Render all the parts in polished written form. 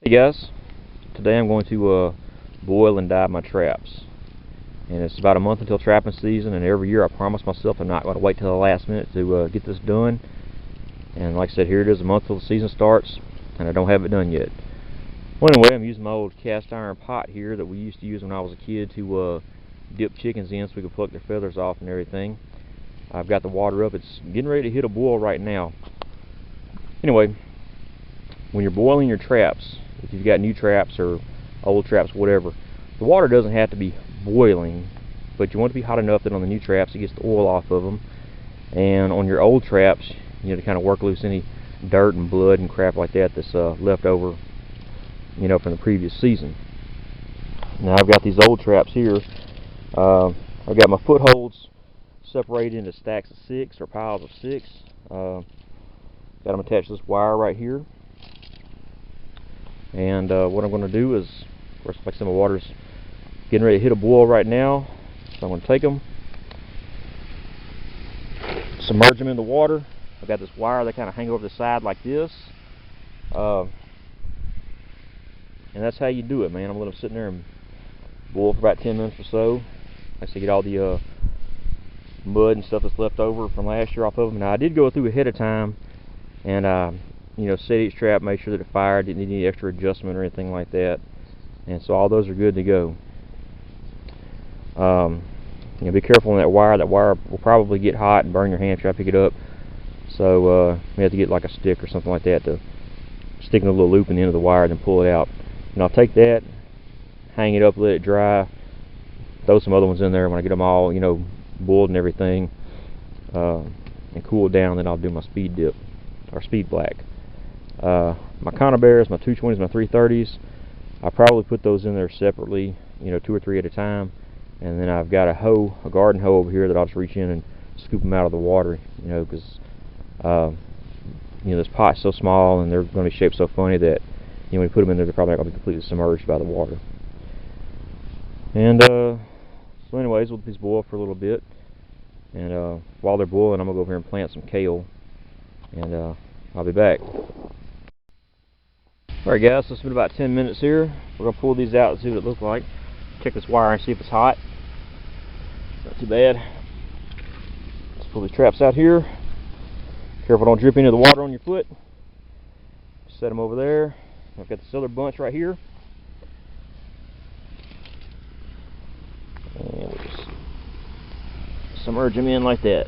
Hey guys, today I'm going to boil and dye my traps. And it's about a month until trapping season, and every year I promise myself I'm not going to wait till the last minute to get this done. And like I said, here it is, a month till the season starts, and I don't have it done yet. Well, anyway, I'm using my old cast iron pot here that we used to use when I was a kid to dip chickens in so we could pluck their feathers off and everything. I've got the water up. It's getting ready to hit a boil right now. Anyway, when you're boiling your traps, if you've got new traps or old traps, whatever, the water doesn't have to be boiling, but you want it to be hot enough that on the new traps it gets the oil off of them, and on your old traps, you know, to kind of work loose any dirt and blood and crap like that that's left over, you know, from the previous season. Now I've got these old traps here. I've got my footholds separated into stacks of 6 or piles of 6. Got them attached to this wire right here. And what I'm going to do is, of course, like I said, my water's getting ready to hit a boil right now. So I'm going to take them, submerge them in the water. I've got this wire that kind of hang over the side like this. And that's how you do it, man. I'm going to let them sit in there and boil for about 10 minutes or so. Like I said, get all the mud and stuff that's left over from last year off of them. Now I did go through ahead of time and you know, set each trap, make sure that it fired, didn't need any extra adjustment or anything like that, and so all those are good to go. You know, be careful on that wire. That wire will probably get hot and burn your hand trying to pick it up, so you have to get like a stick or something like that to stick in a little loop in the end of the wire and then pull it out. And I'll take that, hang it up, let it dry, throw some other ones in there when I get them all, you know, boiled and everything, and cool it down. Then I'll do my speed dip or speed black. My conibears, my 220s, my 330s, I probably put those in there separately, you know, 2 or 3 at a time, and then I've got a hoe, a garden hoe over here that I'll just reach in and scoop them out of the water, you know, because you know, this pot's so small and they're going to be shaped so funny that, you know, when you put them in there, they're probably not going to be completely submerged by the water. And so anyways, we'll let these boil for a little bit, and while they're boiling, I'm going to go over here and plant some kale, and I'll be back. Alright guys, so it's been about 10 minutes here. We're going to pull these out and see what it looks like. Check this wire and see if it's hot. Not too bad. Let's pull these traps out here. Careful, don't drip into the water on your foot. Set them over there. I've got this other bunch right here. And we'll just submerge them in like that.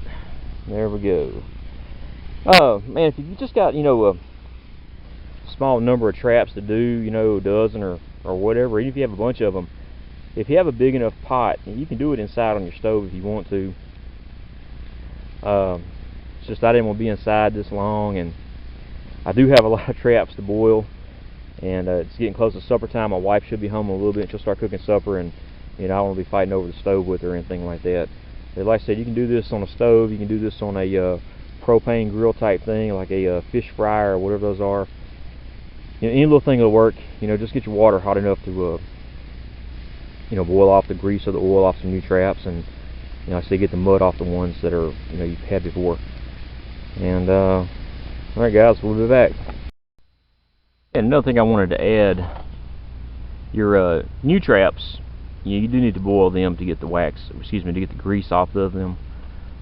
There we go. Oh man, if you just got, you know, a small number of traps to do, you know, a dozen or whatever, even if you have a bunch of them, if you have a big enough pot, you can do it inside on your stove if you want to. It's just I didn't want to be inside this long, and I do have a lot of traps to boil, and it's getting close to supper time. My wife should be home in a little bit, and she'll start cooking supper, and you know, I don't want to be fighting over the stove with her or anything like that. But like I said, you can do this on a stove, you can do this on a propane grill type thing, like a fish fryer or whatever those are. You know, any little thing will work. You know, just get your water hot enough to you know, boil off the grease or the oil off some new traps, and you know, I say get the mud off the ones that are, you know, you've had before. And alright guys, we'll be back. And another thing I wanted to add, your new traps, you do need to boil them to get the wax, excuse me, to get the grease off of them.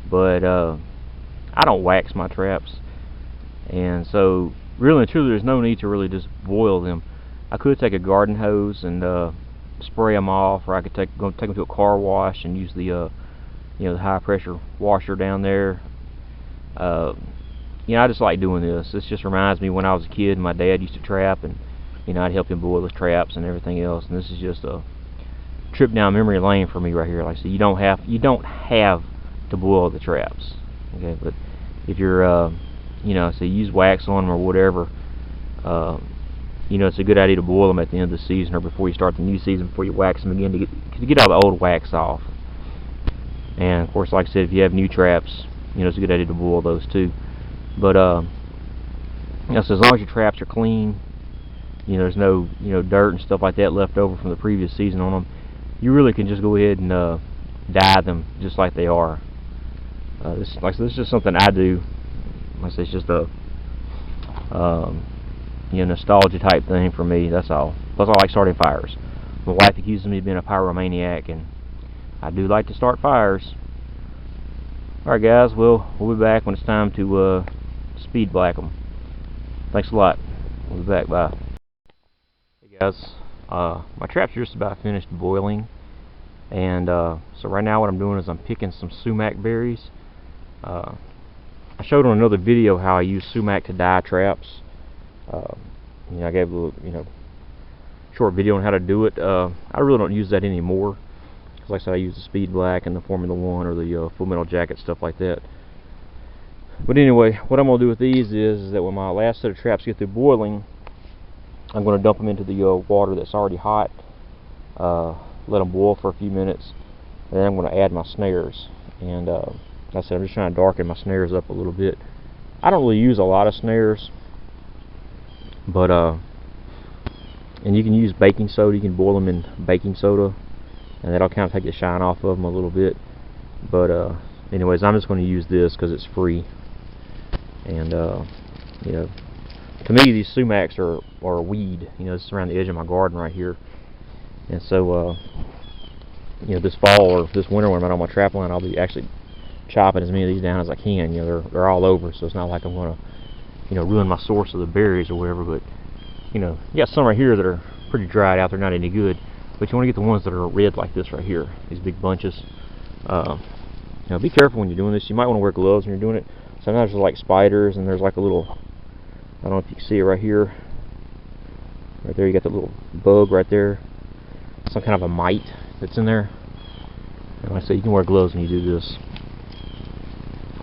But I don't wax my traps, and so really and truly there's no need to really just boil them. I could take a garden hose and spray them off, or I could take them to a car wash and use the you know, the high pressure washer down there. You know, I just like doing this. This just reminds me when I was a kid and my dad used to trap, and you know, I'd help him boil his traps and everything else, and this is just a trip down memory lane for me right here. Like I said, you don't have to boil the traps, okay? But if you're you know, so use wax on them or whatever, you know, it's a good idea to boil them at the end of the season or before you start the new season, before you wax them again, to get all the old wax off. And of course, like I said, if you have new traps, you know, it's a good idea to boil those too. But you know, so as long as your traps are clean, you know, there's no, you know, dirt and stuff like that left over from the previous season on them, you really can just go ahead and dye them just like they are. This is just something I do. Like I say, it's just a nostalgia type thing for me. That's all. Plus, I like starting fires. My wife accuses me of being a pyromaniac, and I do like to start fires. Alright guys, we'll be back when it's time to speed black them. Thanks a lot. We'll be back. Bye. Hey guys, my traps are just about finished boiling, and so right now what I'm doing is I'm picking some sumac berries. I showed on another video how I use sumac to dye traps. I gave a little, short video on how to do it. I really don't use that anymore. Like I said, I use the Speed Black and the Formula 1 or the Full Metal Jacket, stuff like that. But anyway, what I'm going to do with these is that when my last set of traps get through boiling, I'm going to dump them into the water that's already hot, let them boil for a few minutes, and then I'm going to add my snares. And like I said, I'm just trying to darken my snares up a little bit. I don't really use a lot of snares, but and you can use baking soda. You can boil them in baking soda, and that'll kind of take the shine off of them a little bit. But anyways, I'm just going to use this because it's free. And to me, these sumacs are a weed. This is around the edge of my garden right here. And so this fall or this winter when I'm out on my trap line, I'll be actually chopping as many of these down as I can. They're all over, so it's not like I'm going to ruin my source of the berries or whatever. But you got some right here that are pretty dried out. They're not any good. But you want to get the ones that are red like this right here, these big bunches. Be careful when you're doing this. You might want to wear gloves when you're doing it. Sometimes there's like spiders, and there's like a little, I don't know if you can see it right here. Right there, you got the little bug right there. Some kind of a mite that's in there. And like I said, you can wear gloves when you do this.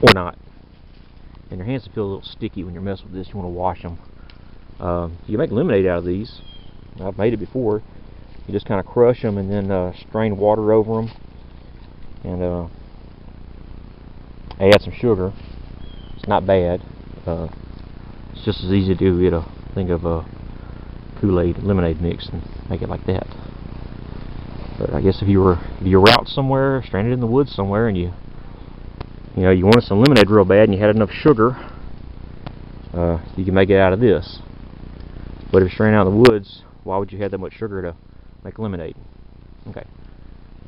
Or not. And your hands will feel a little sticky when you're messing with this. You want to wash them. You can make lemonade out of these. I've made it before. You just kind of crush them and then strain water over them, and add some sugar. It's not bad. It's just as easy to do. Get a thing of Kool-Aid lemonade mix and make it like that. But I guess if you were out somewhere, stranded in the woods somewhere, and you wanted some lemonade real bad, and you had enough sugar, you can make it out of this. But if you're stranded out in the woods, why would you have that much sugar to make lemonade? Okay.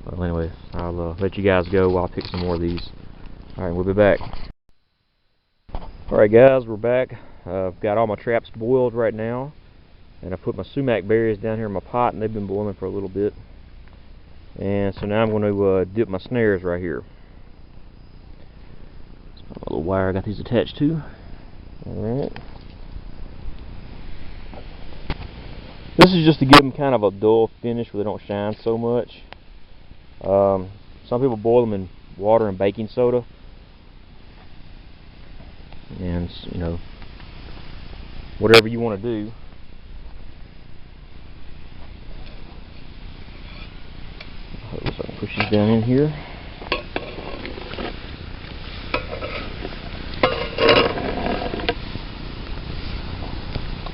Well, anyway, I'll let you guys go while I pick some more of these. Alright, we'll be back. Alright guys, we're back. I've got all my traps boiled right now, and I put my sumac berries down here in my pot, and they've been boiling for a little bit. And so now I'm going to dip my snares right here. That's my little wire I got these attached to. Alright. This is just to give them kind of a dull finish where they don't shine so much. Some people boil them in water and baking soda. And, whatever you want to do. I can push these down in here.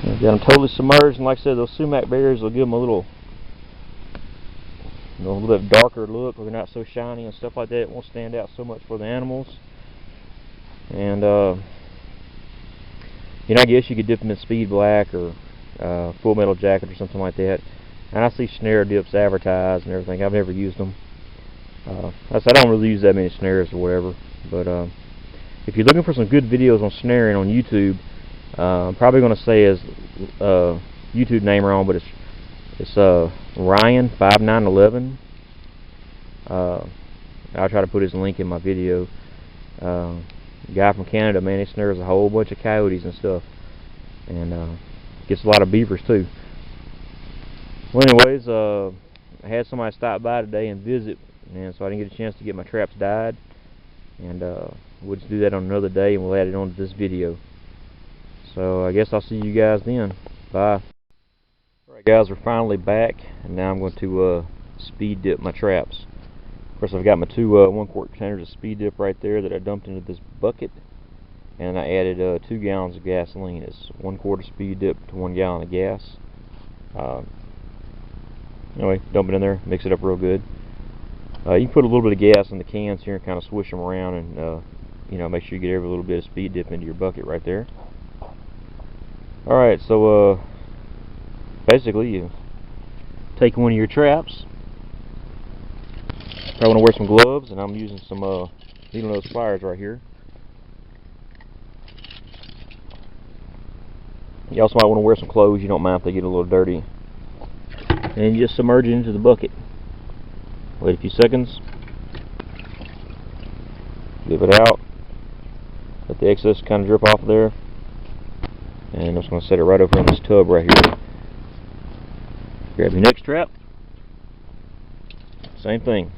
I've got them totally submerged, and like I said, those sumac berries will give them a little bit darker look, where they're not so shiny and stuff like that. It won't stand out so much for the animals. And I guess you could dip them in Speed Black or Full Metal Jacket or something like that. And I see snare dips advertised and everything. I've never used them. I don't really use that many snares or whatever. But if you're looking for some good videos on snaring on YouTube, I'm probably going to say his YouTube name wrong, but it's Ryan5911. I'll try to put his link in my video. Guy from Canada, man, he snares a whole bunch of coyotes and stuff, and gets a lot of beavers too. Well, anyways, I had somebody stop by today and visit, and so I didn't get a chance to get my traps dyed, and we'll just do that on another day, and we'll add it on to this video. So I guess I'll see you guys then. Bye. Alright guys, we're finally back, and now I'm going to speed dip my traps. Of course, I've got my two 1-quart containers of speed dip right there that I dumped into this bucket, and I added 2 gallons of gasoline. It's 1 quart of speed dip to 1 gallon of gas. Anyway, dump it in there, mix it up real good. You can put a little bit of gas in the cans here and kind of swish them around, and make sure you get every little bit of speed dip into your bucket right there. Alright, so basically you take one of your traps. Probably want to wear some gloves, and I'm using some needle nose pliers right here. You also might want to wear some clothes. You don't mind if they get a little dirty. And you just submerge it into the bucket. Wait a few seconds. Give it out. Let the excess kind of drip off of there. And I'm just going to set it right over in this tub right here. Grab your next trap. Same thing.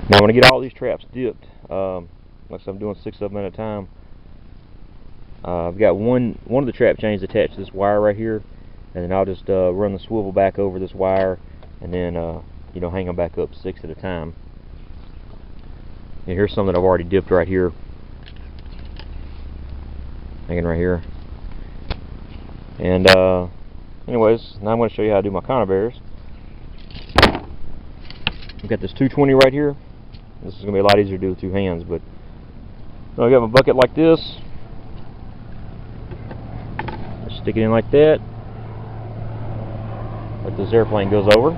Now I'm going to get all these traps dipped. Like I said, I'm doing 6 of them at a time. I've got one of the trap chains attached to this wire right here, and then I'll just run the swivel back over this wire, and then you know, hang them back up 6 at a time. And here's some that I've already dipped right here, hanging right here. And anyways, now I'm going to show you how to do my conibears. I've got this 220 right here. This is going to be a lot easier to do with 2 hands, but so I got my bucket like this. Just stick it in like that. Let this airplane goes over.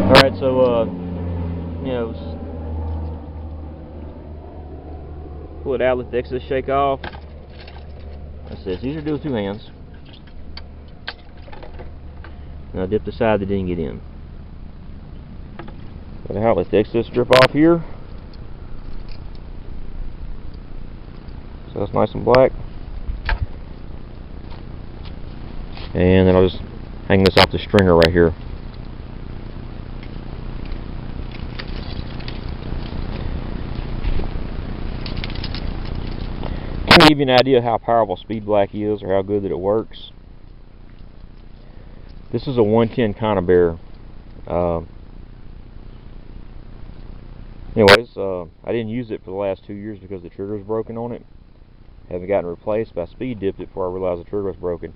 Alright, so you know, pull it out, let the excess shake off. That's it. It's easier to do with 2 hands. Now dip the side that didn't get in. Put it out, let the excess drip off here. So that's nice and black. And then I'll just hang this off the stringer right here. Kind of give you an idea of how powerful speed black is, or how good that it works. This is a 110 conibear. Anyways, I didn't use it for the last 2 years because the trigger was broken on it. Haven't gotten replaced, but I speed dipped it before I realized the trigger was broken.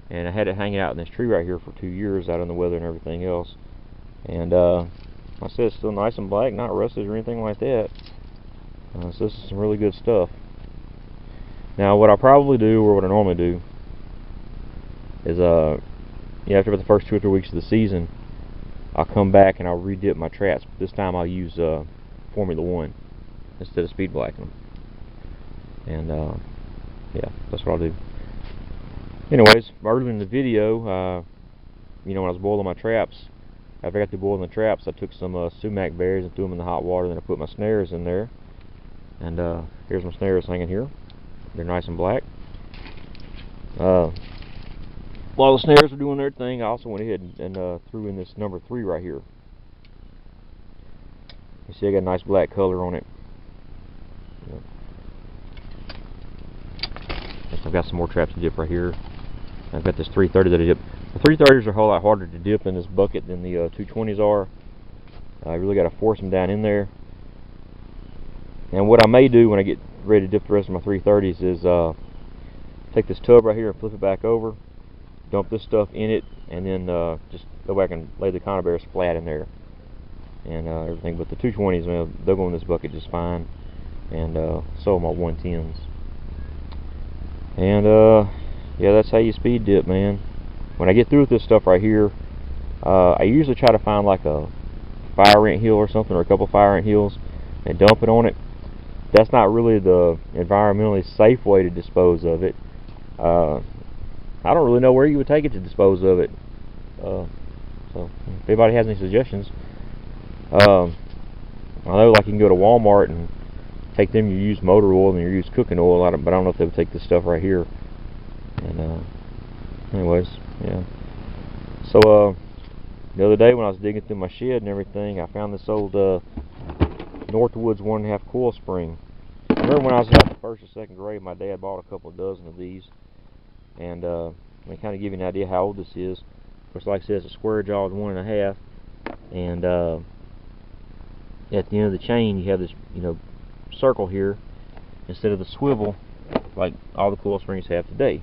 And I had it hanging out in this tree right here for 2 years, out in the weather and everything else. And like I said, it's still nice and black, not rusted or anything like that. So this is some really good stuff. Now what I'll probably do, or what I normally do, is you know, after about the first 2 or 3 weeks of the season, I'll come back and I'll re-dip my traps. But this time I'll use Formula 1 instead of speed blacking them. And yeah, that's what I'll do. Anyways, earlier in the video, you know, when I was boiling my traps, after I got to boiling the traps, I took some sumac berries and threw them in the hot water. Then I put my snares in there. And here's my snares hanging here. They're nice and black. While the snares were doing their thing, I also went ahead and threw in this number 3 right here. You see I got a nice black color on it. I've got some more traps to dip right here. I've got this 330 that I dip. The 330s are a whole lot harder to dip in this bucket than the 220s are. I really got to force them down in there. And what I may do when I get ready to dip the rest of my 330s is take this tub right here and flip it back over, dump this stuff in it, and then just go back and lay the conibears flat in there and everything. But the 220s, man, they'll go in this bucket just fine, and so will my 110s. And yeah, that's how you speed dip, man. When I get through with this stuff right here, I usually try to find like a fire ant hill or something, or a couple fire ant hills, and dump it on it. That's not really the environmentally safe way to dispose of it. I don't really know where you would take it to dispose of it. So if anybody has any suggestions, I know like you can go to Walmart and take them your used motor oil and your used cooking oil, but I don't know if they would take this stuff right here. And anyways, yeah. So the other day when I was digging through my shed and everything, I found this old Northwoods 1.5 coil spring. I remember when I was in the 1st or 2nd grade, my dad bought a couple of dozen of these. And I kind of give you an idea how old this is. Of course, like I said, it's a square jawed 1.5, and at the end of the chain you have this, you know, circle here instead of the swivel like all the coil springs have today.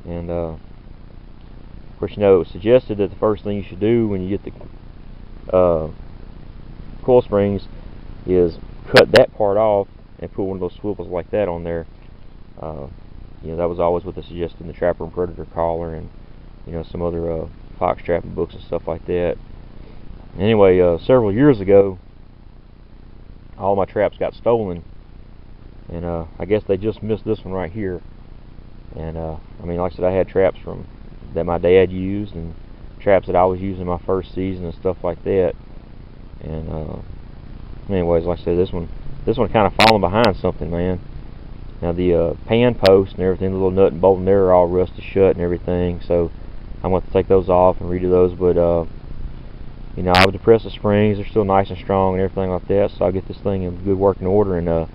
And of course, you know, it was suggested that the first thing you should do when you get the coil springs is cut that part off and put one of those swivels like that on there. You know, that was always what they suggested in the Trapper and Predator collar, and you know, some other fox trapping books and stuff like that. Anyway, several years ago, all my traps got stolen, and I guess they just missed this one right here. And I mean, like I said, I had traps from that my dad used, and traps that I was using my first season and stuff like that. And anyways, like I said, this one kind of falling behind something, man. Now the pan post and everything, the little nut and bolt in there are all rusted shut and everything, so I'm going to take those off and redo those. But you know, I would depress the springs; they're still nice and strong and everything like that. So I'll get this thing in good working order and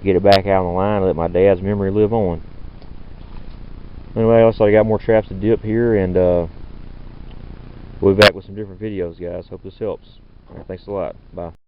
get it back out on the line and let my dad's memory live on. Anyway, also I got more traps to dip here, and we'll be back with some different videos, guys. Hope this helps. All right, thanks a lot. Bye.